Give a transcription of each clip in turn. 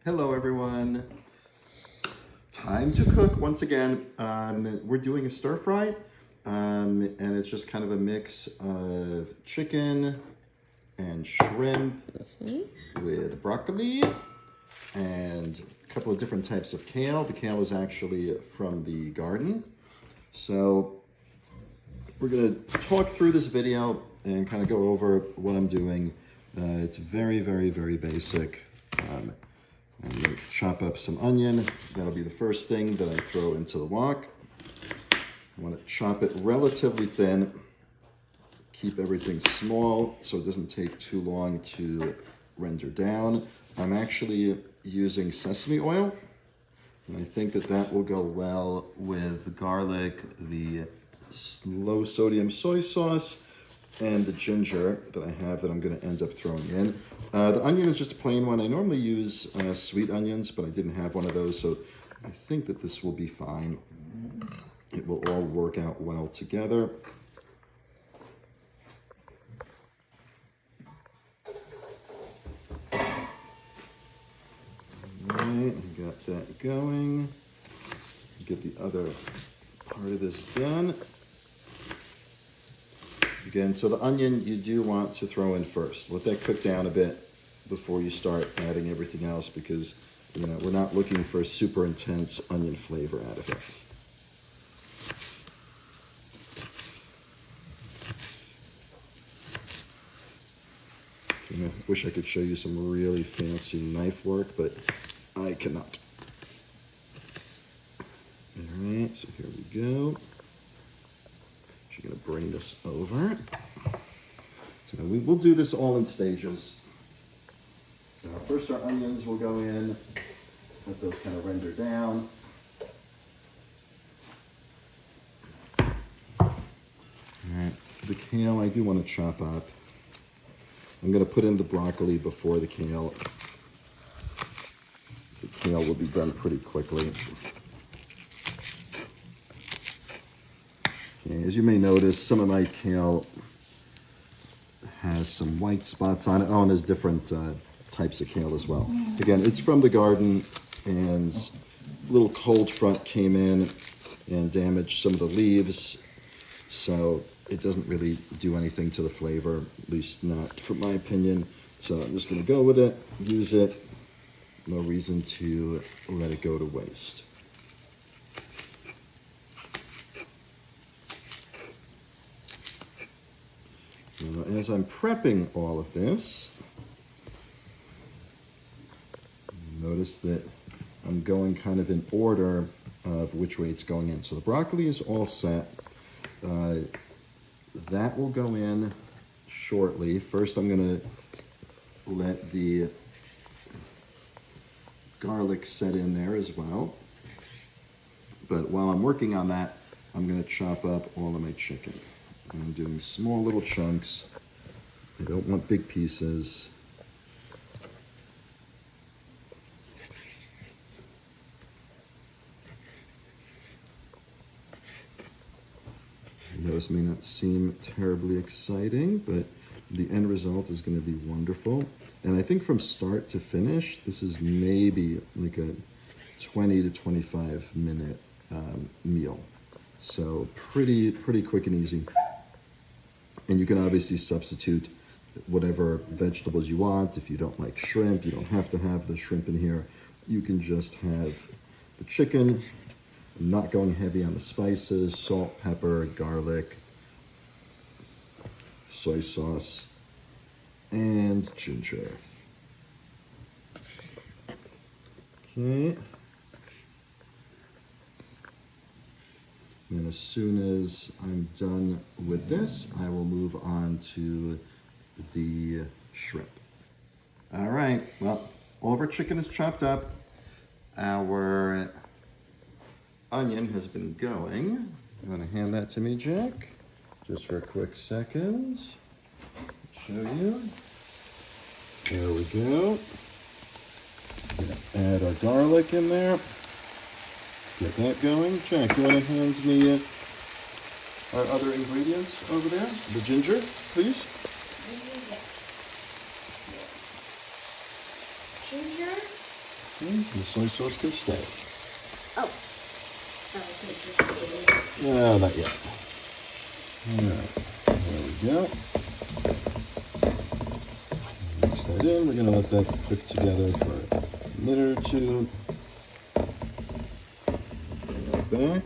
Hello everyone. Time to cook once again. We're doing a stir fry and it's just kind of a mix of chicken and shrimp with broccoli and a couple of different types of kale. The kale is actually from the garden. So we're gonna talk through this video and kind of go over what I'm doing. It's very, very, very basic. I'm going to chop up some onion. That'll be the first thing that I throw into the wok. I want to chop it relatively thin. Keep everything small so it doesn't take too long to render down. I'm actually using sesame oil, and I think that that will go well with the garlic, the low sodium soy sauce, and the ginger that I have that I'm going to end up throwing in. The onion is just a plain one. I normally use sweet onions, but I didn't have one of those, so I think that this will be fine. It will all work out well together. All right, got that going. Get the other part of this done. Again, so the onion you do want to throw in first. Let that cook down a bit before you start adding everything else because, you know, we're not looking for a super intense onion flavor out of it. Okay, I wish I could show you some really fancy knife work, but I cannot. All right, so here we go. Just gonna bring this over. So we will do this all in stages. So first our onions will go in, let those kind of render down. All right, the kale I do want to chop up. I'm gonna put in the broccoli before the kale. So the kale will be done pretty quickly. Okay, as you may notice, some of my kale has some white spots on it. Oh, and there's different types of kale as well. Again, it's from the garden, and a little cold front came in and damaged some of the leaves, so it doesn't really do anything to the flavor, at least not from my opinion. So I'm just gonna go with it, use it. No reason to let it go to waste. Now, as I'm prepping all of this, notice that I'm going kind of in order of which way it's going in. So the broccoli is all set. That will go in shortly. First, I'm gonna let the garlic set in there as well. But while I'm working on that, I'm gonna chop up all of my chicken. I'm doing small little chunks. I don't want big pieces. Those may not seem terribly exciting, but the end result is going to be wonderful. And I think from start to finish, this is maybe like a 20 to 25 minute meal. So pretty quick and easy. And you can obviously substitute whatever vegetables you want. If you don't like shrimp, you don't have to have the shrimp in here. You can just have the chicken. I'm not going heavy on the spices, salt, pepper, garlic, soy sauce, and ginger. Okay. And as soon as I'm done with this, I will move on to the shrimp. All right, well, all of our chicken is chopped up. Our onion has been going. You want to hand that to me, Jack? Just for a quick second. Show you. There we go. Add our garlic in there. Get that going. Jack, you want to hand me our other ingredients over there? The ginger, please. Ginger, Okay, the soy sauce can stay. Oh. No, not yet. Alright, there we go. Mix that in. We're going to let that cook together for a minute or two. Bring it back.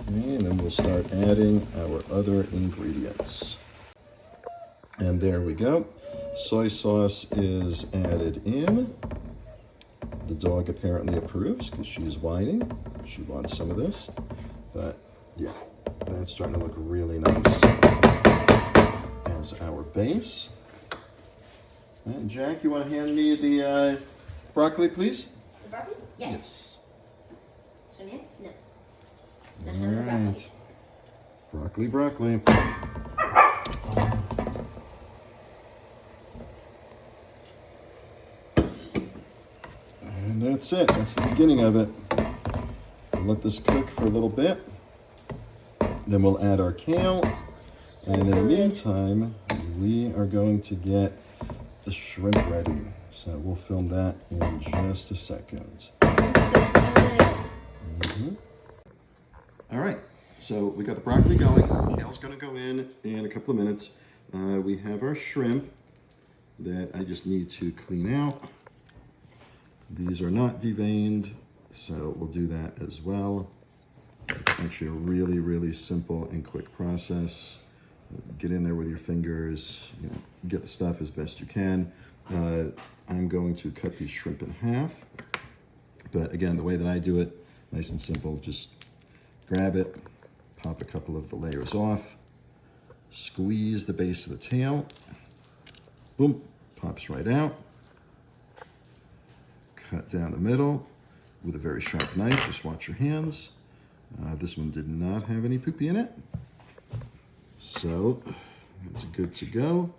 And then we'll start adding our other ingredients. And there we go. Soy sauce is added in. The dog apparently approves because she's whining. She wants some of this. But yeah, that's starting to look really nice as our base. And Jack, you want to hand me the broccoli, please? The broccoli? Yes. Yes. So, yeah? No. All right. Broccoli. And that's it. That's the beginning of it. We'll let this cook for a little bit. Then we'll add our kale. And in the meantime, we are going to get the shrimp ready. So we'll film that in just a second. All right, so we got the broccoli going. Kale's gonna go in a couple of minutes. We have our shrimp that I just need to clean out. These are not deveined, so we'll do that as well. Actually a really, really simple and quick process. Get in there with your fingers, get the stuff as best you can. I'm going to cut these shrimp in half. But again, the way that I do it, nice and simple, just grab it, pop a couple of the layers off, squeeze the base of the tail, boom, pops right out. Cut down the middle with a very sharp knife, just watch your hands. This one did not have any poopy in it. So it's good to go.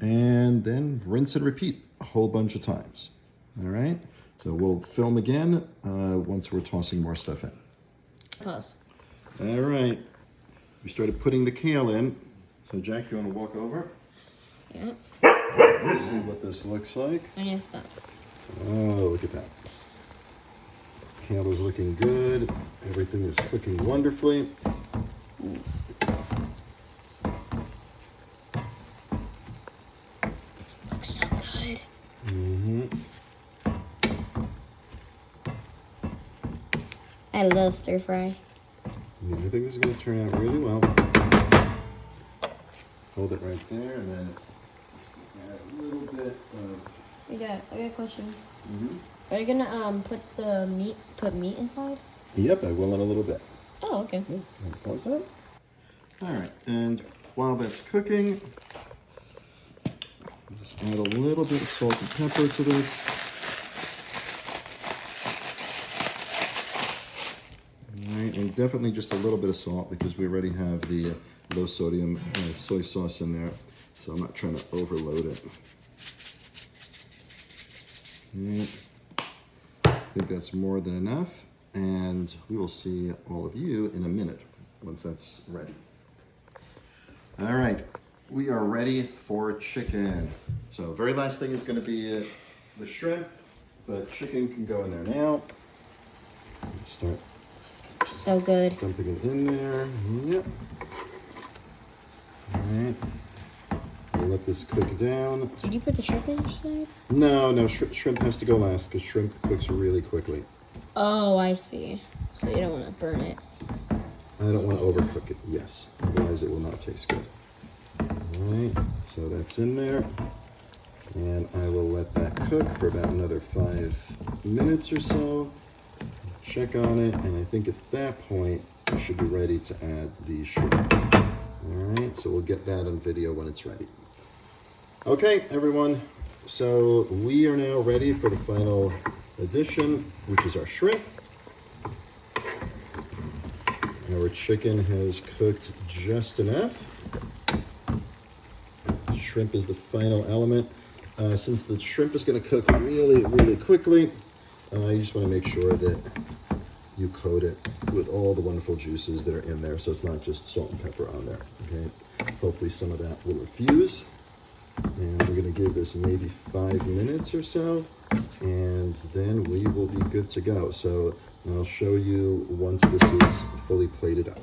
And then rinse and repeat a whole bunch of times. All right, so we'll film again once we're tossing more stuff in. Pause. All right, we started putting the kale in. So Jack, you want to walk over? Yeah. Let's see what this looks like. And you stop. Oh, look at that. Kale is looking good. Everything is cooking wonderfully. Looks so good. I love stir fry. Yeah, I think this is going to turn out really well. Hold it right there, and then add a little bit of. Hey Dad, I got a question. Are you gonna put meat inside? Yep, I will in a little bit. Oh, okay. Pause that. All right, and while that's cooking, just add a little bit of salt and pepper to this. All right, and definitely just a little bit of salt because we already have the low sodium soy sauce in there, so I'm not trying to overload it. Right. I think that's more than enough, and we will see all of you in a minute once that's ready. All right, we are ready for chicken. So very last thing is going to be the shrimp, but chicken can go in there now. Start So good. dumping it in there. Yep. All right. We'll let this cook down. Did you put the shrimp inside? No, shrimp has to go last because shrimp cooks really quickly. Oh, I see. So you don't want to burn it. I don't want to overcook it, yes. Otherwise it will not taste good. All right, so that's in there. And I will let that cook for about another 5 minutes or so. Check on it, and I think at that point, we should be ready to add the shrimp. All right, so we'll get that on video when it's ready. Okay, everyone, so we are now ready for the final addition, which is our shrimp. Our chicken has cooked just enough. Shrimp is the final element. Since the shrimp is going to cook really, really quickly, you just want to make sure that you coat it with all the wonderful juices that are in there, so it's not just salt and pepper on there, okay? Hopefully some of that will infuse. And I'm going to give this maybe 5 minutes or so. and then we will be good to go. So I'll show you once this is fully plated up.